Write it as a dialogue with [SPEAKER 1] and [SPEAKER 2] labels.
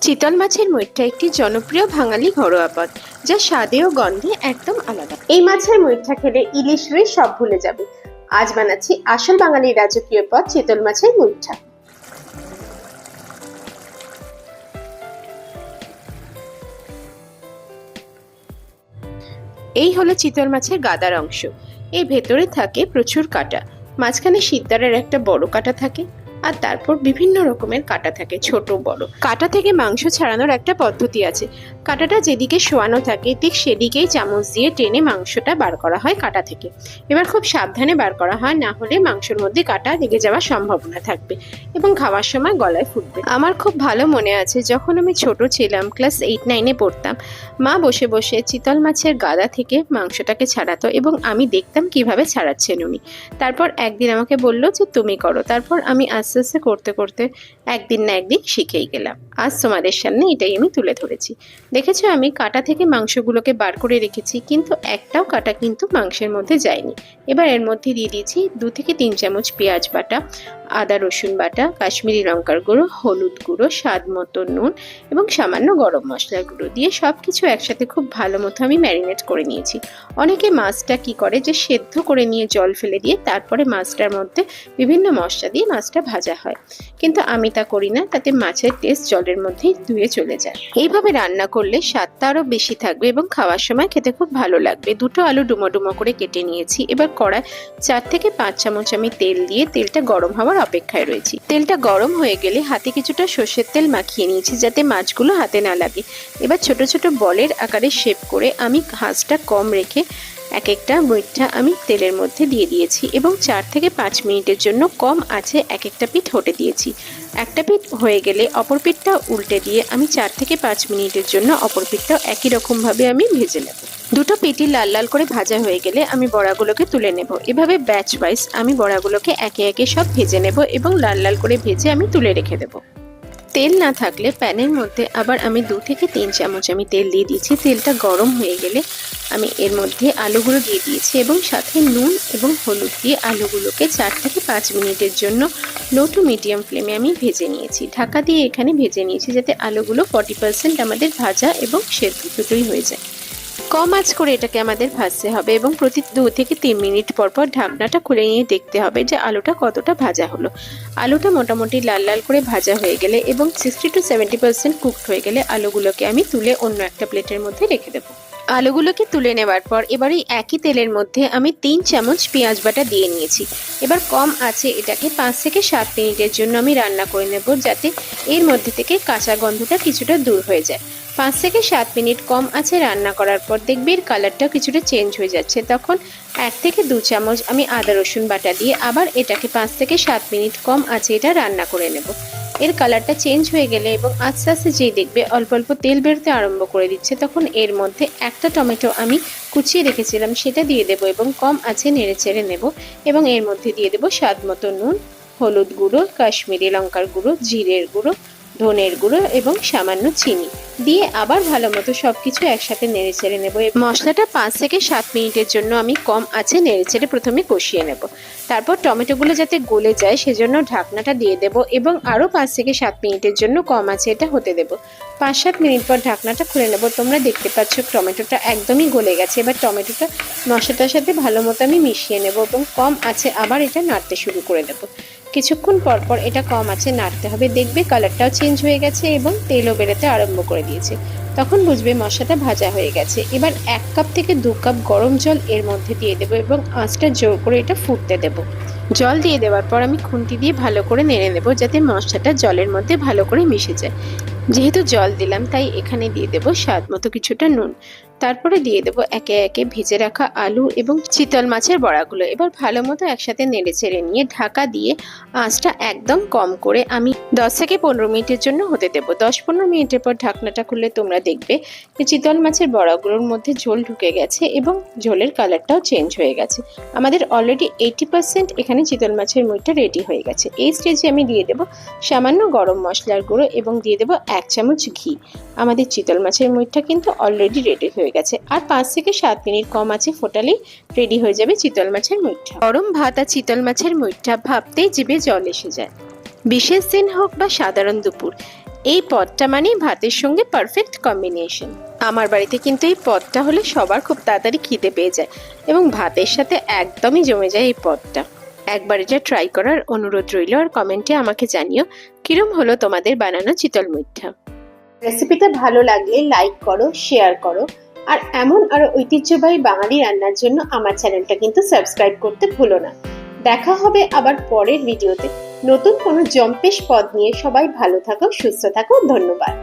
[SPEAKER 1] চিতল মাছের মুইঠা একটি জনপ্রিয় বাঙালি ঘরোয়া পদ, যা স্বাদে ও গন্ধে একদম আলাদা। এই মাছের মুইঠা খেলে ইলিশ রুই সব ভুলে যাবে। আজ বানাচ্ছি আসল বাঙালির রাজকীয় পদ চিতল মাছের মুইঠা। এই হলো চিতল মাছের গাদার অংশ। এই ভেতরে থাকে প্রচুর কাঁটা, মাঝখানে শিরদাঁড়ের একটা বড় কাঁটা থাকে, আর তারপর বিভিন্ন রকমের কাঁটা থাকে, ছোট বড়। কাঁটা থেকে মাংস ছাড়ানোর একটা পদ্ধতি আছে। কাঁটাটা যেদিকে শোয়ানো থাকে ঠিক সেদিকেই চামচ দিয়ে টেনে মাংসটা বার করা হয় কাঁটা থেকে। এবার খুব সাবধানে বার করা হয়, না হলে মাংসের মধ্যে কাঁটা লেগে যাওয়ার সম্ভাবনা থাকবে এবং খাওয়ার সময় গলায় ফুটবে। আমার খুব ভালো মনে আছে, যখন আমি ছোট ছিলাম, ক্লাস 8-9-এ পড়তাম, মা বসে বসে চিতল মাছের গাদা থেকে মাংসটাকে ছাড়াতো এবং আমি দেখতাম কিভাবে ছাড়াচ্ছেন উনি। তারপর একদিন আমাকে বললো যে তুমি করো। তারপর আমি আস্তে আস্তে করতে করতে একদিন না একদিন শিখেই গেলাম। আজ তোমাদের সামনে এটাই আমি তুলে ধরেছি। দেখেছো, আমি কাঁটা থেকে মাংসগুলোকে বার করে রেখেছি, কিন্তু একটাও কাঁটা কিন্তু মাংসের মধ্যে যায়নি। এবার এর মধ্যে দিয়ে দিয়েছি 2-3 চামচ পেঁয়াজ বাটা, আদা রসুন বাটা, কাশ্মীরি লঙ্কার গুঁড়ো, হলুদ গুঁড়ো, স্বাদ মতো নুন এবং সামান্য গরম মশলার গুঁড়ো দিয়ে সবকিছু একসাথে খুব ভালো মতো আমি ম্যারিনেট করে নিয়েছি। অনেকে মাছটা কি করে যে সেদ্ধ করে নিয়ে জল ফেলে দিয়ে তারপরে মাছটার মধ্যে বিভিন্ন মশলা দিয়ে মাছটা ভাজা হয়, কিন্তু আমি তা করি না, তাতে মাছের টেস্ট জলের মধ্যেই ধুয়ে চলে যায়। এইভাবে রান্না করলে স্বাদটা আরো বেশি থাকবে এবং খাওয়ার সময় খেতে খুব ভালো লাগবে। 2টো আলু ডুমো ডুমো করে কেটে নিয়েছি। এবার কড়ায় 4-5 চামচ আমি তেল দিয়ে তেলটা গরম হওয়ার অপেক্ষায় রয়েছি। তেলটা গরম হয়ে গেলে হাতে কিছুটা সর্ষের তেল মাখিয়ে নিয়েছি, যাতে মাছগুলো হাতে না লাগে। এবার ছোট ছোট বলের আকারে শেপ করে আমি আঁচটা কম রেখে এক একটা মুইঠা আমি তেলের মধ্যে দিয়ে দিয়েছি এবং 4-5 মিনিটের জন্য কম আঁচে এক একটা পিঠ হতে দিয়েছি। একটা পিঠ হয়ে গেলে অপর পিঠটা উল্টে দিয়ে আমি 4-5 মিনিটের জন্য অপর পিঠটাও একই রকমভাবে আমি ভেজে নেব। 2টো পিঠই লাল লাল করে ভাজা হয়ে গেলে আমি বড়াগুলোকে তুলে নেব। এভাবে ব্যাচ ওয়াইজ আমি বড়াগুলোকে একে একে সব ভেজে নেব এবং লাল লাল করে ভেজে আমি তুলে রেখে দেবো। তেল না থাকলে প্যানের মধ্যে আবার আমি 2-3 চামচ আমি তেল দিয়ে দিয়েছি। তেলটা গরম হয়ে গেলে আমি এর মধ্যে আলুগুলো দিয়ে দিয়েছি এবং সাথে নুন এবং হলুদ দিয়ে আলুগুলোকে 4-5 মিনিটের জন্য লো টু মিডিয়াম ফ্লেমে আমি ভেজে নিয়েছি। ঢাকা দিয়ে এখানে ভেজে নিয়েছি, যাতে আলুগুলো 40% আমাদের ভাজা এবং সেদ্ধ দুটোই হয়ে যায়। কম আঁচ করে এটাকে আমাদের ভাজতে হবে এবং প্রতি 2-3 মিনিট পর পর ঢাকনাটা খুলে নিয়ে দেখতে হবে যে আলুটা কতটা ভাজা হলো। আলুটা মোটামুটি লাল লাল করে ভাজা হয়ে গেলে এবং 60-70% কুকড হয়ে গেলে আলুগুলোকে আমি তুলে অন্য একটা প্লেটের মধ্যে রেখে দেবো। আলুগুলোকে তুলে নেওয়ার পর এবার এই একই তেলের মধ্যে আমি 3 চামচ পেঁয়াজ বাটা দিয়ে নিয়েছি। এবার কম আছে এটাকে 5-7 মিনিটের জন্য আমি রান্না করে নেব, যাতে এর মধ্যে থেকে কাঁচা গন্ধটা কিছুটা দূর হয়ে যায়। 5-7 মিনিট কম আছে রান্না করার পর দেখবে এর কালারটা কিছুটা চেঞ্জ হয়ে যাচ্ছে। তখন 1-2 চামচ আমি আদা রসুন বাটা দিয়ে আবার এটাকে 5-7 মিনিট কম আছে এটা রান্না করে নেব। এর কালারটা চেঞ্জ হয়ে গেলে এবং আস্তে আস্তে যেই দেখবে অল্প অল্প তেল বেরোতে আরম্ভ করে দিচ্ছে, তখন এর মধ্যে একটা টমেটো আমি কুচিয়ে রেখেছিলাম সেটা দিয়ে দেবো এবং কম আছে নেড়ে চেড়ে নেব এবং এর মধ্যে দিয়ে দেবো স্বাদ মতো নুন, হলুদ গুঁড়ো, কাশ্মীরি লঙ্কার গুঁড়ো, জিরের গুঁড়ো, ধনের গুঁড়ো এবং সামান্য চিনি দিয়ে আবার ভালো মতো সবকিছু একসাথে নেড়ে চেড়ে নেবো। মশলাটা 5-7 মিনিটের জন্য আমি কম আছে নেড়ে চেড়ে প্রথমে কষিয়ে নেব। তারপর টমেটোগুলো যাতে গলে যায় সেজন্য ঢাকনাটা দিয়ে দেব এবং আরও 5-7 মিনিটের জন্য কম আছে এটা হতে দেব। 5-7 মিনিট পর ঢাকনাটা খুলে নেব। তোমরা দেখতে পাচ্ছ টমেটোটা একদমই গলে গেছে। এবার টমেটোটা মশলাটার সাথে ভালো মতো আমি মিশিয়ে নেব এবং কম আছে আবার এটা নাড়তে শুরু করে দেবো। কিছুক্ষণ পর পর এটা কম আছে নাড়তে হবে। দেখবে কালারটাও চেঞ্জ হয়ে গেছে এবং তেলও বেরোতে আরম্ভ করে দিয়েছে। তখন বুঝবে মশলাটা ভাজা হয়ে গেছে। এবার 1 কাপ থেকে 2 কাপ গরম জল এর মধ্যে দিয়ে দেবো এবং আঁচটা জোর করে এটা ফুটতে দেব। জল দিয়ে দেওয়ার পর আমি খুন্তি দিয়ে ভালো করে নেড়ে নেব, যাতে মশলাটা জলের মধ্যে ভালো করে মিশে যায়। যেহেতু জল দিলাম তাই এখানে দিয়ে দেবো স্বাদ মতো কিছুটা নুন। তারপরে দিয়ে দেবো একে একে ভেজে রাখা আলু এবং চিতল মাছের বড়াগুলো। এবার ভালো মতো একসাথে নেড়ে চেড়ে নিয়ে ঢাকা দিয়ে আঁচটা একদম কম করে আমি 10-15 মিনিটের জন্য হতে দেবো। 10-15 মিনিটের পর ঢাকনাটা খুললে তোমরা দেখবে যে চিতল মাছের বড়াগুলোর মধ্যে ঝোল ঢুকে গেছে এবং ঝোলের কালারটাও চেঞ্জ হয়ে গেছে। আমাদের অলরেডি 80% এখানে চিতল মাছের মুইঠা রেডি হয়ে গেছে। এই স্টেজে আমি দিয়ে দেবো সামান্য গরম মশলার গুঁড়ো এবং দিয়ে দেবো 1 চামচ ঘি। আমাদের চিতল মাছের মুইঠা কিন্তু অলরেডি রেডি হয়ে গেছে। আর 5-7 মিনিট কম আছে ফোটালেই রেডি হয়ে যাবে চিতল মাছের মুইঠা। গরম ভাত আর চিতল মাছের মুইঠা ভাবতেই জিভে জল এসে যায়। বিশেষ দিন হোক বা সাধারণ দুপুর, এই পদটা মানে ভাতের সঙ্গে পারফেক্ট কম্বিনেশন। আমার বাড়িতে কিন্তু এই পদটা হলে সবার খুব তাড়াতাড়ি খিদে পেয়ে যায় এবং ভাতের সাথে একদমই জমে যায় এই পদটা। একবার এটা ট্রাই করার অনুরোধ রইল, আর কমেন্টে আমাকে জানিও কিরম হলো তোমাদের বানানো চিতল মুইঠা। রেসিপিটা ভালো লাগলে লাইক করো, শেয়ার করো, আর এমন আরো ঐতিহ্যবাহী বাঙালি রান্নার জন্য আমার চ্যানেলটা কিন্তু সাবস্ক্রাইব করতে ভুলো না। দেখা হবে আবার পরের ভিডিওতে নতুন কোনো জম্পেশ পদ নিয়ে। সবাই ভালো থাকো, সুস্থ থাকো, ধন্যবাদ।